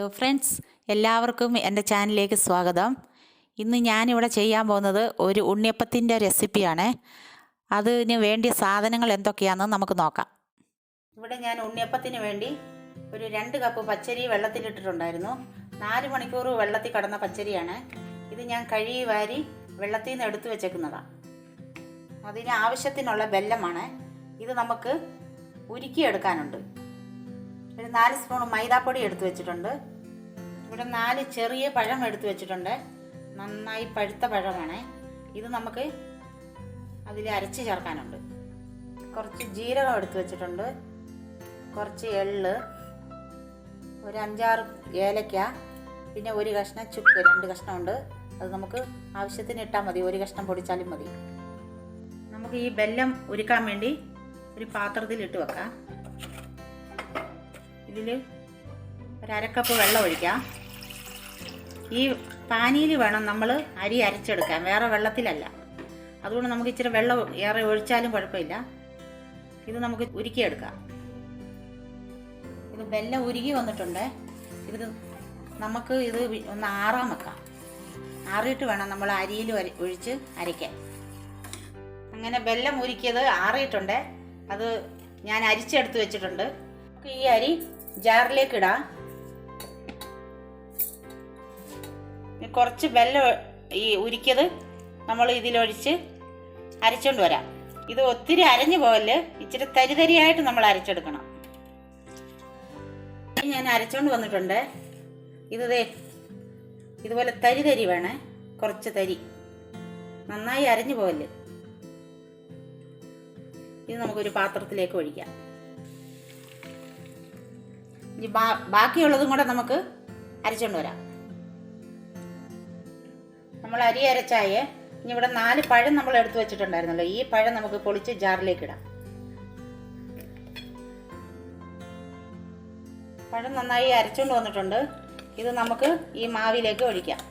Hello friends, എല്ലാവർക്കും എൻ്റെ ചാനലിലേക്ക് സ്വാഗതം. ഇന്ന് ഞാനിവിടെ ചെയ്യാൻ പോകുന്നത് ഒരു ഉണ്ണിയപ്പത്തിൻ്റെ റെസിപ്പിയാണ്. അതിന് വേണ്ടിയ സാധനങ്ങൾ എന്തൊക്കെയാണെന്ന് നമുക്ക് നോക്കാം. ഇവിടെ ഞാൻ ഉണ്ണിയപ്പത്തിന് വേണ്ടി ഒരു 2 കപ്പ് പച്ചരി വെള്ളത്തിലിട്ടിട്ടുണ്ടായിരുന്നു. 4 മണിക്കൂർ വെള്ളത്തിൽ കിടന്ന പച്ചരിയാണ്. ഇത് ഞാൻ കഴുകി വാരി വെള്ളത്തിൽ നിന്ന് എടുത്തു വെച്ചേക്കുന്നതാണ്. അതിന് ആവശ്യത്തിനുള്ള വെല്ലമാണ്. ഇത് നമുക്ക് ഉരുക്കിയെടുക്കാനുണ്ട്. ഒരു 4 സ്പൂൺ മൈദാപ്പൊടി എടുത്തു വെച്ചിട്ടുണ്ട്. ഇവിടെ 4 ചെറിയ പഴം എടുത്തു വെച്ചിട്ടുണ്ട്. നന്നായി പഴുത്ത പഴമാണ്. ഇത് നമുക്ക് അതിൽ അരച്ച് ചേർക്കാനുണ്ട്. കുറച്ച് ജീരകം എടുത്തു വെച്ചിട്ടുണ്ട്. കുറച്ച് എള്ള്, ഒരു 5-6 ഏലക്ക, പിന്നെ ഒരു കഷ്ണം ചുക്ക്, 2 കഷ്ണമുണ്ട്. അത് നമുക്ക് ആവശ്യത്തിന് ഇട്ടാൽ മതി, ഒരു കഷ്ണം പൊടിച്ചാലും മതി. നമുക്ക് ഈ വെല്ലം ഉരുക്കാൻ വേണ്ടി ഒരു പാത്രത്തിൽ ഇട്ട് വെക്കാം. ഇതിൽ ഒരു 1/2 കപ്പ് വെള്ളം ഒഴിക്കാം. ഈ പാനിയിൽ വേണം നമ്മൾ അരി അരച്ചെടുക്കാൻ, വേറെ വെള്ളത്തിലല്ല. അതുകൊണ്ട് നമുക്ക് ഇച്ചിരി വെള്ളം ഏറെ ഒഴിച്ചാലും കുഴപ്പമില്ല. ഇത് നമുക്ക് ഉരുക്കിയെടുക്കാം. ഇത് വെല്ലം ഉരുകി വന്നിട്ടുണ്ട്. ഇത് നമുക്ക് ഇത് ഒന്ന് ആറാൻ വെക്കാം. ആറിയിട്ട് വേണം നമ്മൾ അരിയിൽ ഒഴിച്ച് അരയ്ക്കാൻ. അങ്ങനെ വെല്ലം ഉരുക്കിയത് ആറിയിട്ടുണ്ട്. അത് ഞാൻ അരിച്ചെടുത്ത് വെച്ചിട്ടുണ്ട്. ഈ അരി ജാറിലേക്ക് ഇടാം. കുറച്ച് വെല്ലം ഈ ഉരുക്കിയത് നമ്മൾ ഇതിലൊഴിച്ച് അരച്ചുകൊണ്ട് വരാം. ഇത് ഒത്തിരി അരഞ്ഞു പോകല്, ഇച്ചിരി തരിതരിയായിട്ട് നമ്മൾ അരച്ചെടുക്കണം. ഞാൻ അരച്ചുകൊണ്ട് വന്നിട്ടുണ്ട്. ഇതുപോലെ തരി വേണേ, കുറച്ച് തരി, നന്നായി അരഞ്ഞു പോകല്. ഇത് നമുക്കൊരു പാത്രത്തിലേക്ക് ഒഴിക്കാം. ഇനി ബാക്കിയുള്ളതും കൂടെ നമുക്ക് അരച്ചുകൊണ്ട് വരാം. നമ്മൾ അരി അരച്ചായേ. ഇനി ഇവിടെ 4 പഴം നമ്മൾ എടുത്തു വെച്ചിട്ടുണ്ടായിരുന്നല്ലോ, ഈ പഴം നമുക്ക് പൊളിച്ച് ജാറിലേക്ക് ഇടാം. പഴം നന്നായി അരച്ചുകൊണ്ട് വന്നിട്ടുണ്ട്. ഇത് നമുക്ക് ഈ മാവിലേക്ക് ഒഴിക്കാം.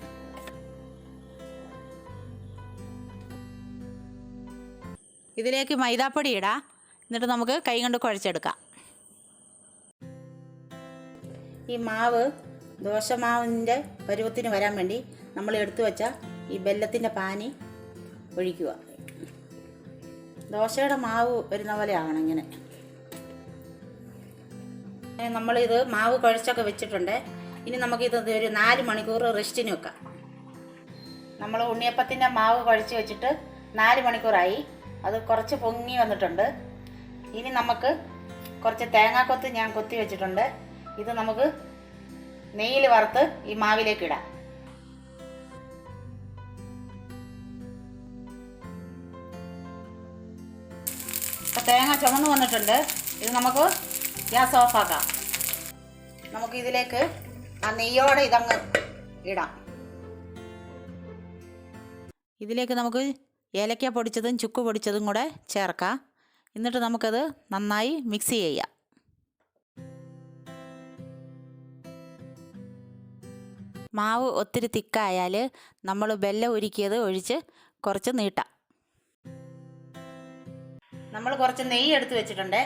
ഇതിലേക്ക് മൈദാപ്പൊടി ഇടാം. എന്നിട്ട് നമുക്ക് കൈ കൊണ്ട് കുഴച്ചെടുക്കാം. ഈ മാവ് ദോശമാവിൻ്റെ പരുവത്തിന് വരാൻ വേണ്ടി നമ്മൾ എടുത്തു വെച്ച ഈ വെല്ലത്തിൻ്റെ പാനി ഒഴിക്കുക. ദോശയുടെ മാവ് വരുന്ന പോലെ ആകണം ഇങ്ങനെ. നമ്മളിത് മാവ് കുഴച്ചൊക്കെ വെച്ചിട്ടുണ്ട്. ഇനി നമുക്കിത് ഒരു 4 മണിക്കൂർ റെസ്റ്റിന് വെക്കാം. നമ്മൾ ഉണ്ണിയപ്പത്തിൻ്റെ മാവ് കുഴച്ച് വെച്ചിട്ട് 4 മണിക്കൂറായി. അത് കുറച്ച് പൊങ്ങി വന്നിട്ടുണ്ട്. ഇനി നമുക്ക് കുറച്ച് തേങ്ങാക്കൊത്ത് ഞാൻ കൊത്തി വെച്ചിട്ടുണ്ട്. ഇത് നമുക്ക് നെയ്യിൽ വറുത്ത് ഈ മാവിലേക്ക് ഇടാം. അപ്പോൾ തേങ്ങ ചുമന്ന് വന്നിട്ടുണ്ട്. ഇത് നമുക്ക് ഗ്യാസ് ഓഫാക്കാം. നമുക്ക് ഇതിലേക്ക് ആ നെയ്യോടെ ഇതങ്ങ് ഇടാം. ഇതിലേക്ക് നമുക്ക് ഏലക്ക പൊടിച്ചതും ചുക്ക് പൊടിച്ചതും കൂടെ ചേർക്കാം. എന്നിട്ട് നമുക്കത് നന്നായി മിക്സ് ചെയ്യാം. മാവ് ഒത്തിരി തിക്കായാൽ നമ്മൾ വെല്ലം ഉരുക്കിയത് ഒഴിച്ച് കുറച്ച് നീട്ടാം. നമ്മൾ കുറച്ച് നെയ്യ് എടുത്ത് വെച്ചിട്ടുണ്ട്.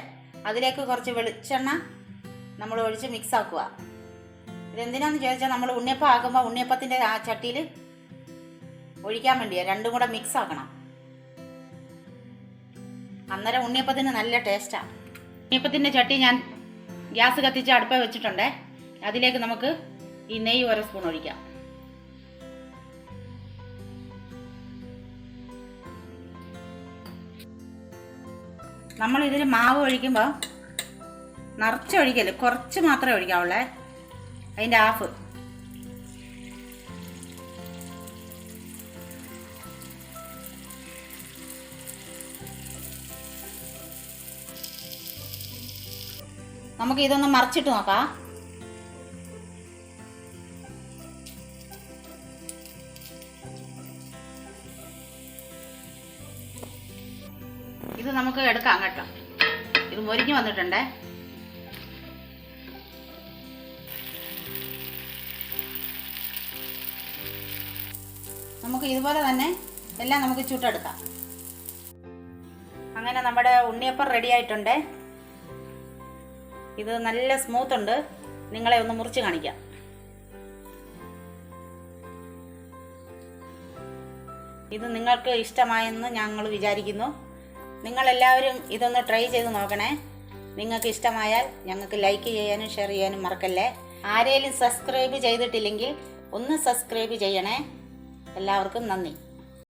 അതിലേക്ക് കുറച്ച് വെളിച്ചെണ്ണ നമ്മൾ ഒഴിച്ച് മിക്സ് ആക്കുക. ഇതെന്തിനാന്ന് ചോദിച്ചാൽ നമ്മൾ ഉണ്ണിയപ്പം ആക്കുമ്പോൾ ഉണ്ണിയപ്പത്തിൻ്റെ ആ ചട്ടിയിൽ ഒഴിക്കാൻ വേണ്ടിയാണ്. രണ്ടും കൂടെ മിക്സ് ആക്കണം. അന്നേരം ഉണ്ണിയപ്പത്തിന് നല്ല ടേസ്റ്റാണ്. ഉണ്ണിയപ്പത്തിൻ്റെ ചട്ടി ഞാൻ ഗ്യാസ് കത്തിച്ച് അടുപ്പ വെച്ചിട്ടുണ്ട്. അതിലേക്ക് നമുക്ക് ഈ നെയ്യ് 1 സ്പൂൺ ഒഴിക്കാം. നമ്മൾ ഇതിൽ മാവ് ഒഴിക്കുമ്പോൾ നിറച്ചൊഴിക്കല്, കുറച്ച് മാത്രമേ ഒഴിക്കാവുള്ളേ, അതിൻ്റെ ഹാഫ്. നമുക്ക് ഇതൊന്ന് മറിച്ചിട്ട് നോക്കാം. ഇത് നമുക്ക് എടുക്കാം കേട്ടോ. ഇത് മൊരിഞ്ഞ് വന്നിട്ടുണ്ട്. നമുക്ക് ഇതുപോലെ തന്നെ എല്ലാം നമുക്ക് ചുട്ടെടുക്കാം. അങ്ങനെ നമ്മുടെ ഉണ്ണിയപ്പം റെഡി ആയിട്ടുണ്ട്. ഇത് നല്ല സ്മൂത്ത് ഉണ്ട്. നിങ്ങളെ ഒന്ന് മുറിച്ച് കാണിക്കാം. ഇത് നിങ്ങൾക്ക് ഇഷ്ടമായെന്ന് ഞങ്ങൾ വിചാരിക്കുന്നു. നിങ്ങളെല്ലാവരും ഇതൊന്ന് ട്രൈ ചെയ്ത് നോക്കണേ. നിങ്ങൾക്ക് ഇഷ്ടമായാൽ ഞങ്ങൾക്ക് ലൈക്ക് ചെയ്യാനും ഷെയർ ചെയ്യാനും മറക്കല്ലേ. ആരെങ്കിലും സബ്സ്ക്രൈബ് ചെയ്തിട്ടില്ലെങ്കിൽ ഒന്ന് സബ്സ്ക്രൈബ് ചെയ്യണേ. എല്ലാവർക്കും നന്ദി.